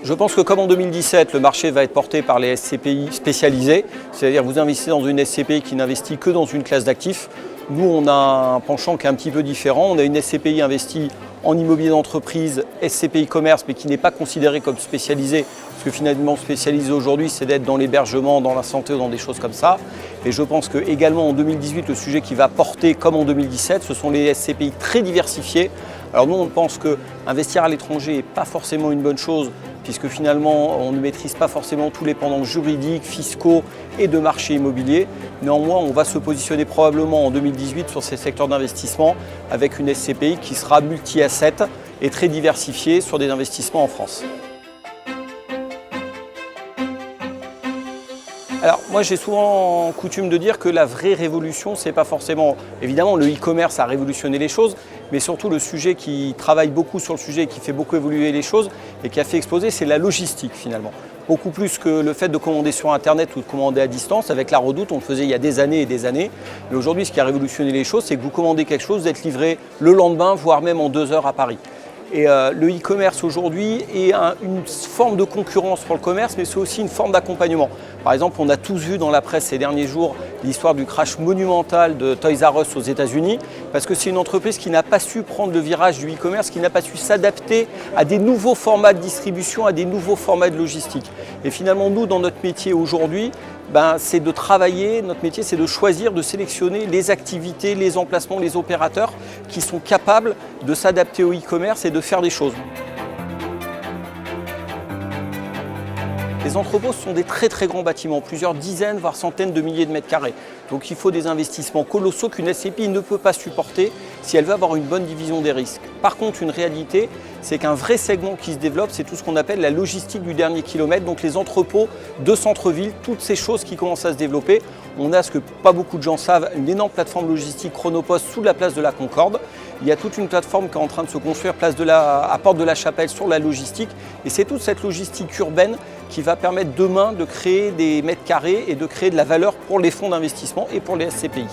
Je pense que comme en 2017, le marché va être porté par les SCPI spécialisés, c'est-à-dire vous investissez dans une SCPI qui n'investit que dans une classe d'actifs. Nous, on a un penchant qui est un petit peu différent. On a une SCPI investie en immobilier d'entreprise, SCPI commerce, mais qui n'est pas considérée comme spécialisée, parce que finalement spécialisé aujourd'hui, c'est d'être dans l'hébergement, dans la santé ou dans des choses comme ça. Et je pense que également en 2018, le sujet qui va porter, comme en 2017, ce sont les SCPI très diversifiés. Alors nous, on pense qu'investir à l'étranger n'est pas forcément une bonne chose, puisque finalement, on ne maîtrise pas forcément tous les pendants juridiques, fiscaux et de marché immobilier. Néanmoins, on va se positionner probablement en 2018 sur ces secteurs d'investissement avec une SCPI qui sera multi-asset et très diversifiée sur des investissements en France. Alors moi j'ai souvent coutume de dire que la vraie révolution, c'est pas forcément, évidemment le e-commerce a révolutionné les choses, mais surtout le sujet qui travaille beaucoup sur le sujet, qui fait beaucoup évoluer les choses et qui a fait exploser, c'est la logistique finalement. Beaucoup plus que le fait de commander sur Internet ou de commander à distance. Avec la Redoute, on le faisait il y a des années et des années. Mais aujourd'hui, ce qui a révolutionné les choses, c'est que vous commandez quelque chose, vous êtes livré le lendemain, voire même en 2 heures à Paris. Et le e-commerce aujourd'hui est une forme de concurrence pour le commerce, mais c'est aussi une forme d'accompagnement. Par exemple, on a tous vu dans la presse ces derniers jours l'histoire du crash monumental de Toys R Us aux États-Unis, parce que c'est une entreprise qui n'a pas su prendre le virage du e-commerce, qui n'a pas su s'adapter à des nouveaux formats de distribution, à des nouveaux formats de logistique. Et finalement, nous, dans notre métier aujourd'hui, c'est de travailler, notre métier c'est de choisir, de sélectionner les activités, les emplacements, les opérateurs qui sont capables de s'adapter au e-commerce et de faire des choses. Les entrepôts sont des très grands bâtiments, plusieurs dizaines voire centaines de milliers de mètres carrés. Donc il faut des investissements colossaux qu'une SCPI ne peut pas supporter si elle veut avoir une bonne division des risques. Par contre, une réalité, c'est qu'un vrai segment qui se développe, c'est tout ce qu'on appelle la logistique du dernier kilomètre, donc les entrepôts de centre-ville, toutes ces choses qui commencent à se développer. On a, ce que pas beaucoup de gens savent, une énorme plateforme logistique Chronopost sous la place de la Concorde. Il y a toute une plateforme qui est en train de se construire à Porte de la Chapelle sur la logistique. Et c'est toute cette logistique urbaine qui va permettre demain de créer des mètres carrés et de créer de la valeur pour les fonds d'investissement et pour les SCPI.